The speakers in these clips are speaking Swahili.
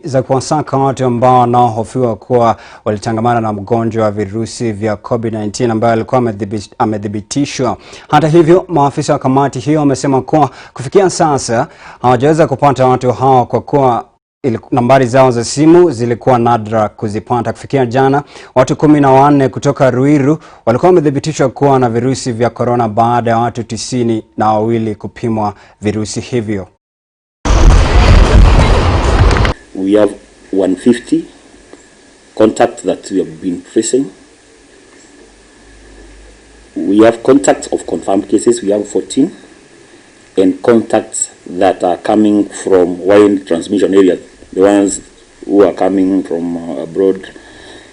za kuwasaka watu ambao wanaohofiwa kuwa walitangamana na mgonjwa wa virusi vya COVID-19 ambaye alikuwa amethibitishwa. Hata hivyo, maafisa wa kamati hiyo wamesema kuwa kufikia sasa hawajaweza kupata watu hao kwa kuwa nambari zao za simu zilikuwa nadra kuzipata. Kufikia jana, watu 14 kutoka Ruiru walikuwa wamethibitishwa kuwa na virusi vya corona baada ya watu 92 kupimwa virusi hivyo. We have 150 contacts that we have been tracing. We have contacts of confirmed cases, we have 14, and contacts that are coming from wide transmission areas, the ones who are coming from abroad.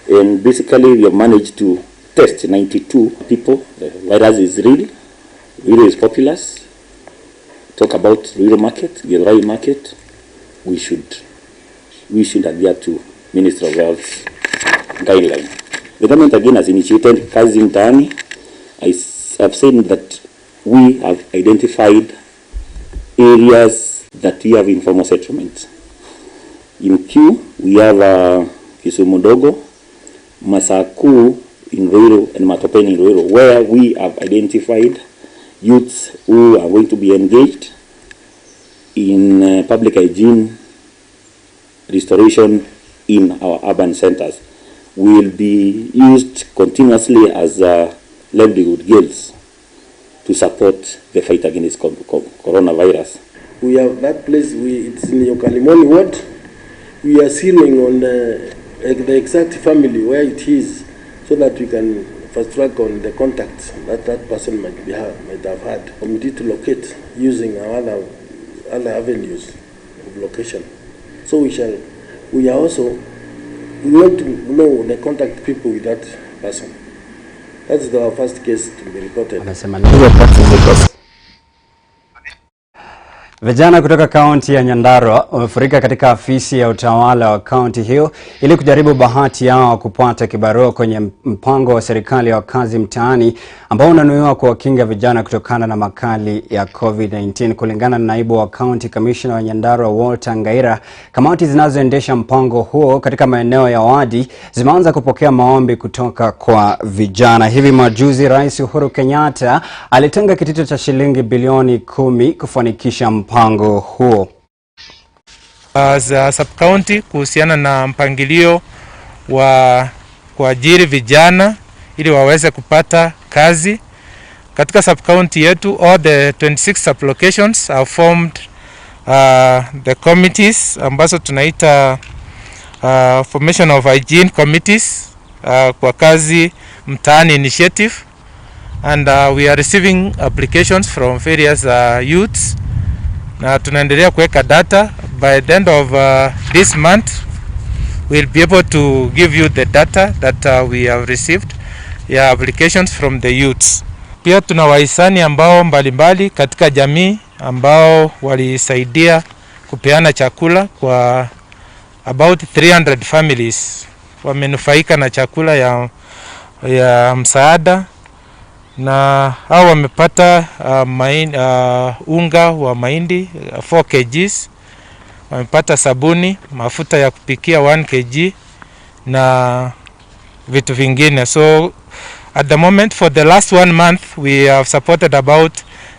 And basically we have managed to test 92 people. The virus is real. Ruiru is populous. Talk about Ruiru market, Githurai market. We should adhere to Ministry of Health guidelines. The government again has initiated kazi mtaani. I have said that we have identified areas that we have informal settlements. In Q, we have Kisumu Dogo, Masaku in Ruiru, and Matopeni in Ruiru, where we have identified youths who are going to be engaged in public hygiene restoration in our urban centers. Will be used continuously as livelihood guilds to support the fight against coronavirus. We have that place, it's in Yokalimoni ward. We are sealing on the exact family where it is, so that we can fast track on the contacts that person might have had. We need to locate using our other avenues of location. So we want to know the contact people with that person. That's our first case to be reported. Vijana kutoka kaunti ya Nyandarua wamefurika katika afisi ya utawala wa kaunti hiyo ili kujaribu bahati yao kupata kibarua kwenye mpango wa serikali wa kazi mtaani ambao unanuiwa kuwakinga vijana kutokana na makali ya COVID-19. Kulingana na naibu wa county commissioner wa Nyandarua Walter Ngaira, kamati zinazoendesha mpango huo katika maeneo ya wadi zimeanza kupokea maombi kutoka kwa vijana. Hivi majuzi Rais Uhuru Kenyatta alitenga kitita cha shilingi bilioni 10 kufanikisha mpango huo. Za sub-county kuhusiana na mpangilio wa kuajiri vijana ili waweze kupata kazi katika sub-county yetu. All the 26 sub-locations are formed the committees ambazo tunaita formation of hygiene committees kwa kazi mtaani initiative, and we are receiving applications from various youths na tunaendelea kuweka data. By the end of this month we'll be able to give you the data that we have received applications from the youths. Pia tuna wahisani ambao mbalimbali katika jamii ambao walisaidia kupeana chakula kwa about 300 families. Wamenufaika na chakula ya msaada, na hao wamepata unga wa mahindi 4 kgs, wamepata sabuni, mafuta ya kupikia 1 kg na vitu vingine. So at the moment, for the last 1 month we have supported about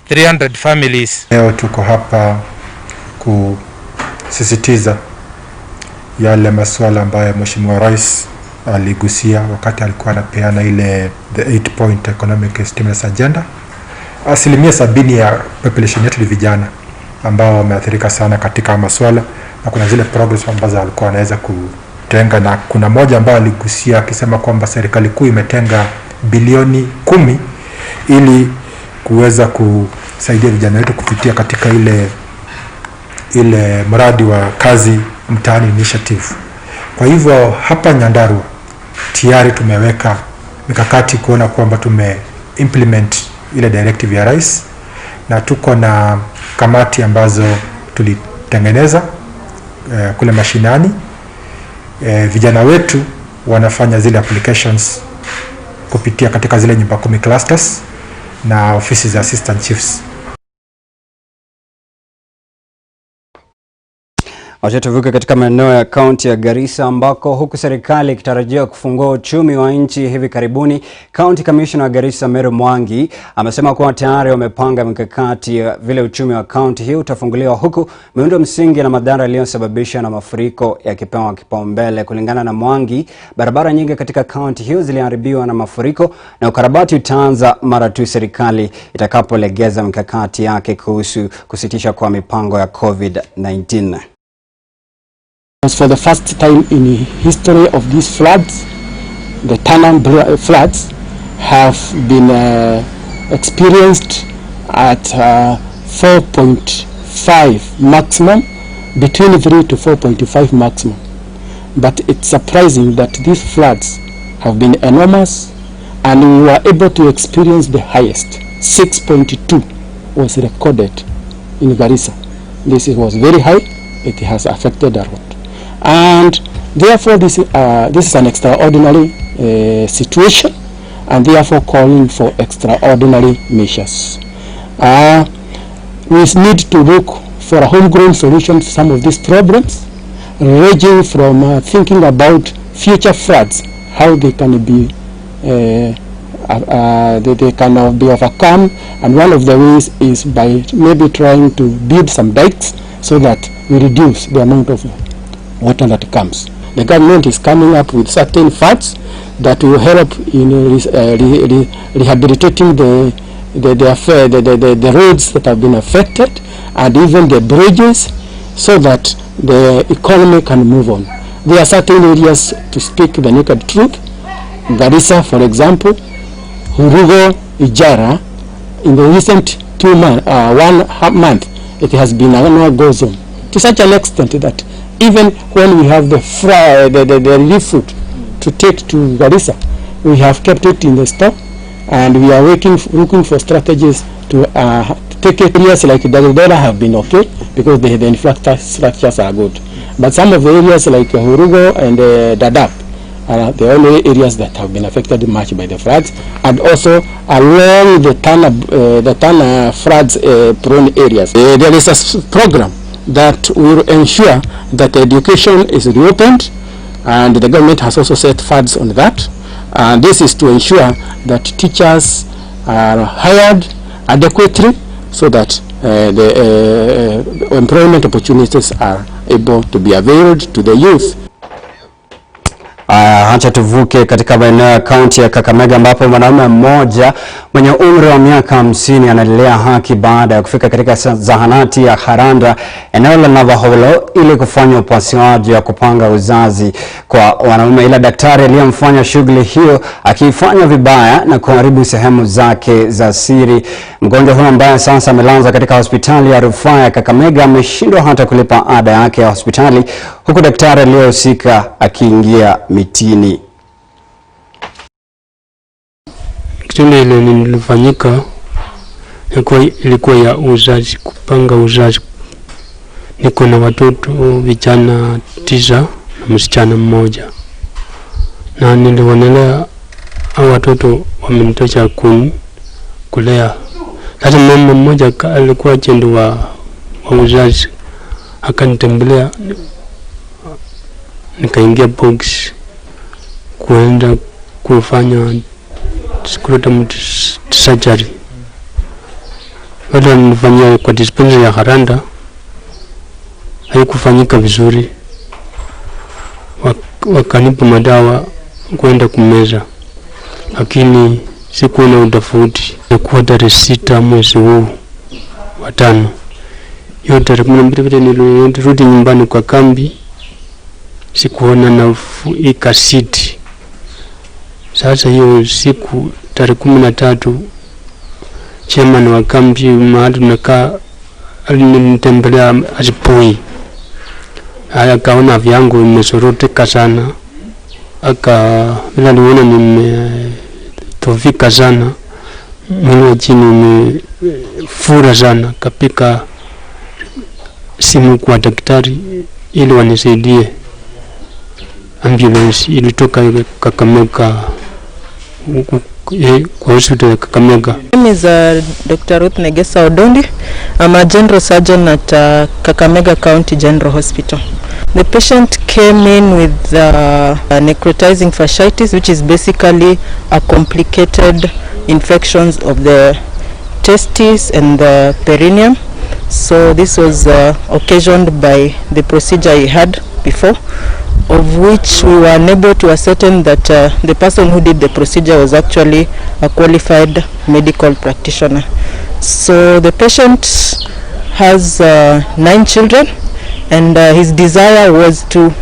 300 families. Leo tuko hapa kusisitiza yale masuala ambayo Mheshimiwa Rais aligusia wakati alikuwa anapeana ile the 8-point economic stimulus agenda. 70% ya population yetu ni vijana ambao wameathirika sana katika masuala, na kuna zile programs ambazo alikuwa anaweza kutenga, na kuna moja ambayo aligusia akisema kwamba serikali kuu imetenga bilioni 10 ili kuweza kusaidia vijana wetu kupitia katika ile mradi wa kazi mtaani initiative. Kwa hivyo hapa Nyandarua tayari tumeweka mikakati kuona kwamba implement ile directive ya Rais, na tuko na kamati ambazo tulitengeneza kule mashinani. Vijana wetu wanafanya zile applications kupitia katika zile nyumba 10 clusters na ofisi za assistant chiefs. Acha tuvuke katika maeneo ya kaunti ya Garissa ambako huku serikali ikitarajia kufungua uchumi wa nchi hivi karibuni, County Commissioner wa Garissa Meru Mwangi amesema kuwa tayari wamepanga mikakati ya vile uchumi wa kaunti hiyo utafunguliwa, huku miundo msingi na madhara yaliyosababishwa na mafuriko yakipewa kipaumbele. Kulingana na Mwangi, barabara nyingi katika kaunti hiyo ziliharibiwa na mafuriko na ukarabati utaanza mara tu serikali itakapolegeza mikakati yake kuhusu kusitisha kwa mipango ya COVID-19. For the first time in the history of these floods, the Tana floods have been experienced at 4.5 maximum, between 3 to 4.5 maximum. But it's surprising that these floods have been enormous, and we were able to experience the highest. 6.2 was recorded in Garissa. This was very high. It has affected a lot. And therefore this is an extraordinary situation, and therefore calling for extraordinary measures. We need to look for a homegrown solution to some of these problems, ranging from thinking about future floods, how they can be they can be overcome, and one of the ways is by maybe trying to build some dikes so that we reduce the amount of water that comes. The government is coming up with certain funds that will help in rehabilitating the roads that have been affected, and even the bridges, so that the economy can move on. There are certain areas, to speak the naked truth, Garissa, for example, Hurugo, Ijara, in the recent 1 month, it has been a no-go zone, to such an extent that even when we have the relief food to take to Garissa, we have kept it in the stock, and we are looking for strategies to take areas like Dagodera have been okay, because the infrastructures are good. But some of the areas like Hurugo and Dadaab are the only areas that have been affected much by the floods, and also along the Tana floods prone areas. There is a program that will ensure that education is reopened, and the government has also set funds on that. And this is to ensure that teachers are hired adequately, so that the employment opportunities are able to be availed to the youth. Acha tuvuke katika maeneo ya kaunti ya Kakamega ambapo mwanaume mmoja mwenye umri wa miaka 50 analelea haki baada ya kufika katika zahanati ya Haranda eneo la Navaholo ili kufanya upasuaji wa kupanga uzazi kwa wanaume, ila daktari aliyemfanya shughuli hiyo akifanya vibaya na kuharibu sehemu zake za siri. Mgonjwa huyo ambaye sasa amelazwa katika hospitali ya rufaa ya Kakamega ameshindwa hata kulipa ada yake ya hospitali, huku daktari aliyehusika akiingia mitini. Kitendo ile nilifanyika ilikuwa ya uzazi, kupanga uzazi. Niko na watoto vijana 9 na msichana mmoja, na nilionelea hao watoto wamenitosha kulea. Sasa mama mmoja alikuwa jendo wa uzazi, akanitembelea, nikaingia box kuenda kufanya scrotum surgery. Wala nilifanyia kwa dispensary ya Haranda, haikufanyika vizuri. Wakanipa madawa kwenda kumeza, lakini sikuona utofauti. Kwa tarehe 6 mwezi huu wa 5, hiyo tarehe 12 nilirudi nyumbani kwa kambi, sikuona nafuu, ikasiti. Sasa hiyo siku tarehe 13, chairman wa kambi mahali tunakaa alinitembelea asubuhi. Akaona vyangu vimesoroteka sana, bila niona nimetofika sana, mwili wa chini umefura sana. Kapika simu kwa daktari ili wanisaidie. Ambulance ilitoka Kakamega kwa hospitali ya Kakamega. My name is Dr. Ruth Negesa Odondi. I'm a general surgeon at Kakamega County General Hospital. The patient came in with necrotizing fasciitis, which is basically a complicated infections of the testes and the perineum. So this was occasioned by the procedure he had before, of which we were unable to ascertain that the person who did the procedure was actually a qualified medical practitioner. So the patient has 9 children, and his desire was to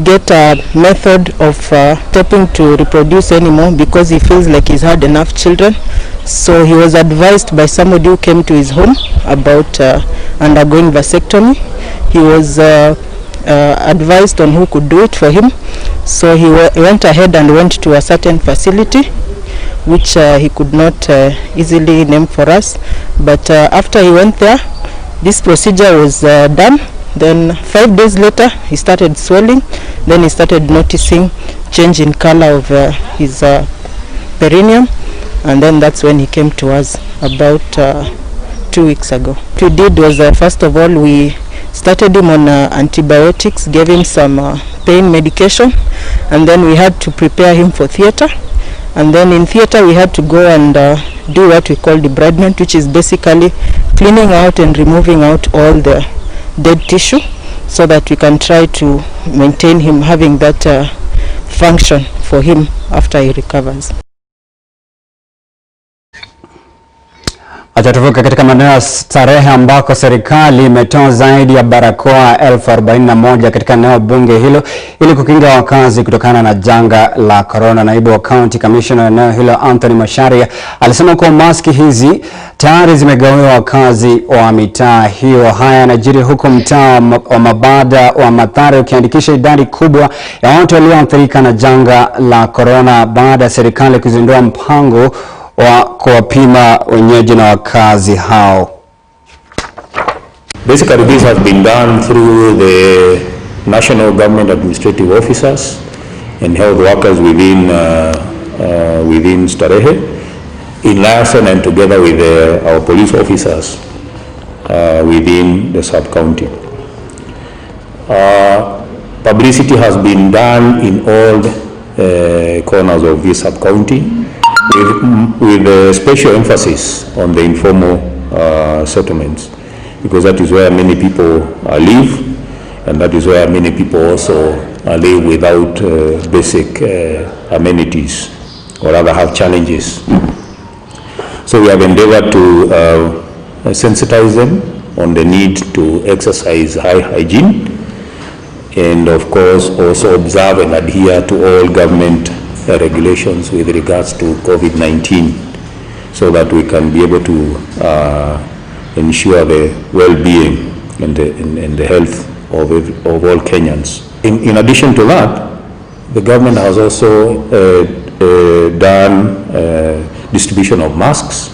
get a method of stopping to reproduce anymore because he feels like he's had enough children. So he was advised by somebody who came to his home about undergoing vasectomy. He was advised on who could do it for him. So he went ahead and went to a certain facility which he could not easily name for us. But after he went there, this procedure was done. Then 5 days later, he started swelling. Then he started noticing change in color of his perineum. And then that's when he came to us about 2 weeks ago. What we did was, first of all, we started him on antibiotics, gave him some pain medication, and then we had to prepare him for theater. And then in theater we had to go and do what we call debridement, which is basically cleaning out and removing out all the dead tissue so that we can try to maintain him having that function for him after he recovers. Atatuvuka katika maeneo ya starehe ambako serikali imetoa zaidi ya barakoa 41,000 katika eneo bunge hilo ili kukinga wakazi kutokana na janga la corona. Naibu wa County Commissioner eneo hilo Anthony Masharia alisema kuwa maski hizi tayari zimegawiwa wakazi wa mitaa hiyo. Haya yanajiri huko mtaa wa Mabada wa Mathare ukiandikisha idadi kubwa ya watu walioathirika na janga la corona baada ya serikali kuzindua mpango wa kuwapima wenyeji na wakazi hao. Basically, this has been done through the national government administrative officers and health workers within Starehe, in liaison and together with our police officers within the sub-county. Publicity has been done in all corners of this sub-county, with a special emphasis on the informal settlements, because that is where many people live, and that is where many people also live without basic amenities or rather have challenges. So we have endeavored to sensitize them on the need to exercise high hygiene, and of course also observe and adhere to all government regulations with regards to COVID-19, so that we can be able to ensure the well-being and the health of all Kenyans. In addition to that, the government has also done distribution of masks,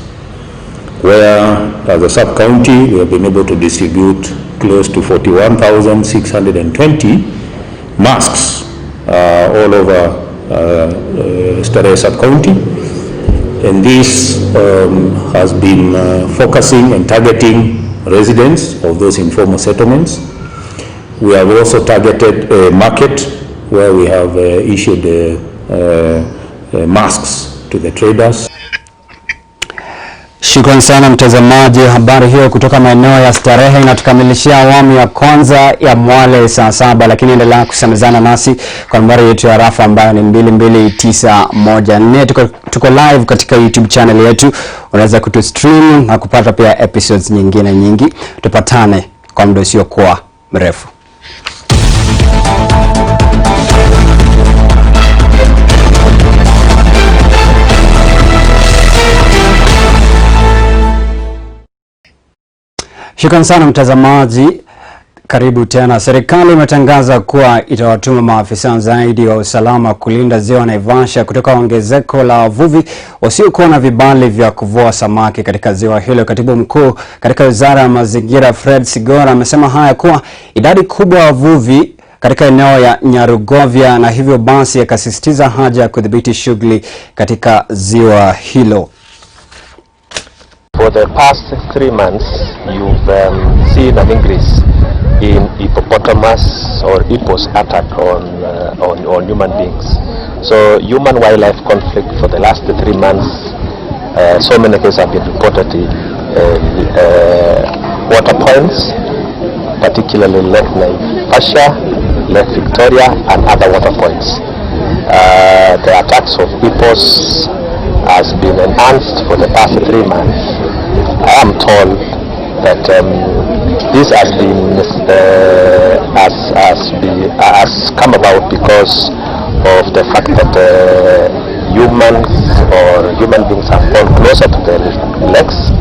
where as a sub-county we have been able to distribute close to 41,620 masks all over Starehe sub-county, and this has been focusing and targeting residents of those informal settlements. We have also targeted a market where we have issued masks to the traders. Shukrani sana mtazamaji. Habari hiyo kutoka maeneo ya Starehe inatukamilishia awamu ya kwanza ya Mwale saa saba, lakini endelea kusemezana nasi kwa nambari yetu ya rafa ambayo ni 22914. Tuko live katika YouTube channel yetu. Unaweza kutustream na kupata pia episodes nyingine nyingi. Tupatane kwa muda usiokuwa mrefu. Shukrani sana mtazamaji. Karibu tena. Serikali imetangaza kuwa itawatuma maafisa zaidi wa usalama kulinda ziwa Naivasha kutoka ongezeko la wavuvi wasiokuwa na vibali vya kuvua samaki katika ziwa hilo. Katibu mkuu katika Wizara ya Mazingira Fred Sigora amesema haya kuwa idadi kubwa ya wavuvi katika eneo ya Nyarugovya, na hivyo basi akasisitiza haja ya kudhibiti shughuli katika ziwa hilo. For the past 3 months, you've seen an increase in hippopotamus or hippos attack on human beings. So human-wildlife conflict for the last 3 months, so many cases have been reported in water points, particularly Lake Naivasha, Lake Victoria, and other water points. The attacks of hippos has been enhanced for the past 3 months. I am told that this has come about because of the fact that humans or human beings have gone closer to the lakes,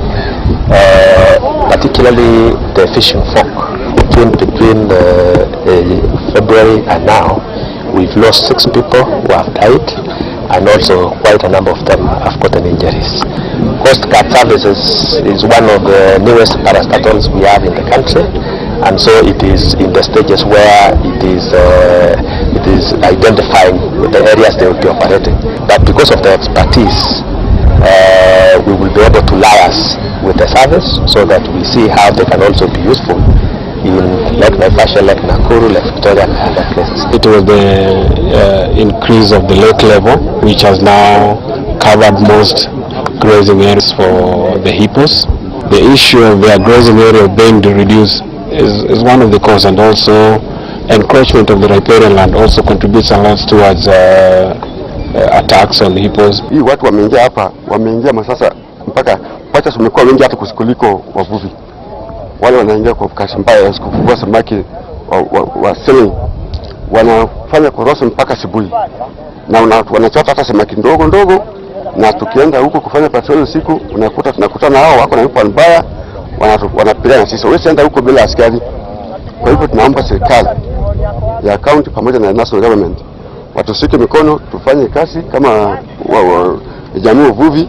particularly the fishing folk. Between February and now, we've lost 6 people who have died, and also quite a number of them have gotten injuries. Coast Guard Services is one of the newest parastatals we have in the country, and so it is in the stages where it is identifying the areas they will be operating. But because of the expertise, we will be able to liaise with the service so that we see how they can also be useful in Lake Naivasha, Lake Nakuru, Lake Victoria, and other places. It was the increase of the lake level, which has now covered most grazing areas for the hippos. The issue of their grazing area being reduced is one of the causes, and also encroachment of the riparian land also contributes a lot towards attacks on hippos. Hii watu wameingia hapa, wameingia masasa mpaka pacha sumekuwa wengi hata kuliko wavuvi. Wale wanaingia kwa kazi mbaya kuvua samaki wa selling, wanafanya koroso mpaka asubuhi, na wanachota hata samaki ndogo ndogo, na tukienda huko kufanya patrol usiku tunakuta na hao wako na yupo mbaya, wanapigana sisi. Wewe enda huko bila askari. Kwa hivyo tunaomba serikali ya county pamoja na national government watushike mikono, tufanye kazi kama jamii uvuvi.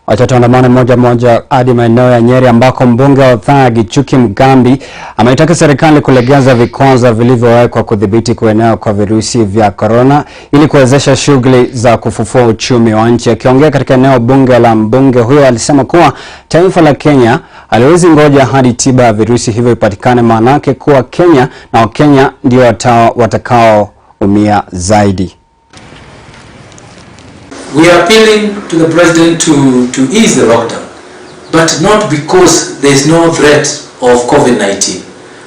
Wacha tuandamane moja hadi maeneo ya Nyeri ambako mbunge wa Othaya Gichuki Mugambi ameitaka serikali kulegeza vikwazo vilivyowekwa kudhibiti kuenea kwa virusi vya corona ili kuwezesha shughuli za kufufua uchumi wa nchi. Akiongea katika eneo bunge la mbunge huyo alisema kuwa taifa la Kenya haliwezi ngoja hadi tiba ya virusi hivyo ipatikane, maanake kuwa Kenya na Wakenya ndio watakaoumia zaidi. We are appealing to the president to ease the lockdown, but not because there is no threat of COVID-19,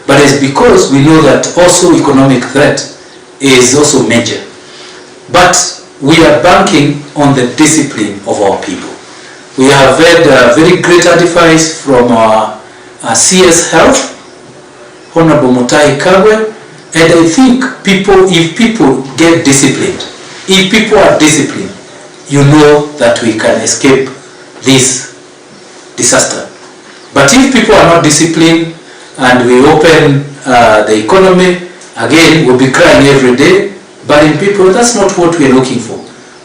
but it's because we know that also economic threat is also major. But we are banking on the discipline of our people. We have had very great advice from our CS Health, Honorable Mutahi Kagwe, and I think if people get disciplined, if people are disciplined, you know that we can escape this disaster. But if people are not disciplined and we open the economy, again we'll be crying every day. But in people, that's not what we are looking for.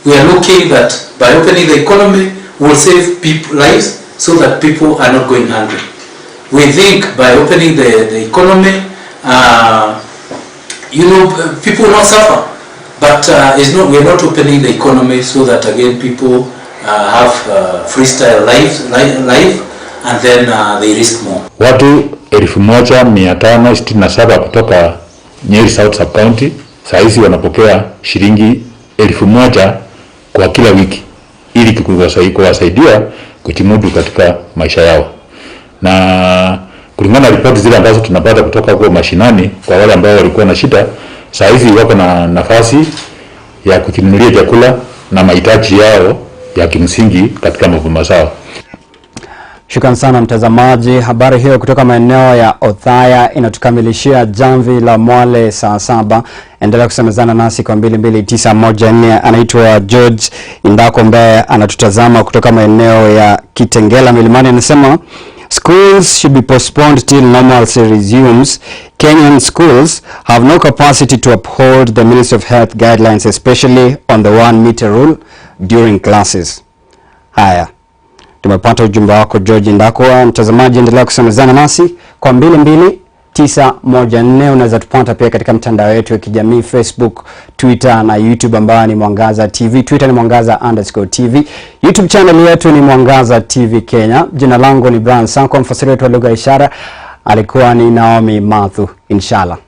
We are looking that by opening the economy, we'll save people lives so that people are not going hungry. We think by opening the economy, people will not suffer. But we are not opening the economy so that again people have freestyle life and then they risk more. Watu 1567 kutoka Nyeri South Sub County saizi wanapokea shilingi 1000 kwa kila wiki ili kuwasaidia kujimudu katika maisha yao. Na kulingana na ripoti zile ambazo tunapata kutoka kwa mashinani, kwa wale ambao walikuwa na shida, saizi wako na nafasi ya kujinunulia chakula na mahitaji yao ya kimsingi katika maboma zao. Shukran sana mtazamaji. Habari hiyo kutoka maeneo ya Othaya inatukamilishia jamvi la Mwale saa saba. Endelea kusemezana nasi kwa 22914. Anaitwa George Indako ambaye anatutazama kutoka maeneo ya Kitengela Milimani. Anasema schools should be postponed till normalcy resumes. Kenyan schools have no capacity to uphold the Ministry of Health guidelines, especially on the 1 meter rule during classes. Haya, tumepata ujumbe wako George Ndako. Mtazamaji, endelea kusemezana nasi kwa 22 914. Unaweza tupata pia katika mtandao wetu wa kijamii Facebook, Twitter na YouTube ambayo ni Mwangaza TV. Twitter ni Mwangaza_TV. YouTube channel yetu ni Mwangaza TV Kenya. Jina langu ni Brian Sanko, mfasiri wetu wa lugha ya ishara alikuwa ni Naomi Mathu. Inshallah.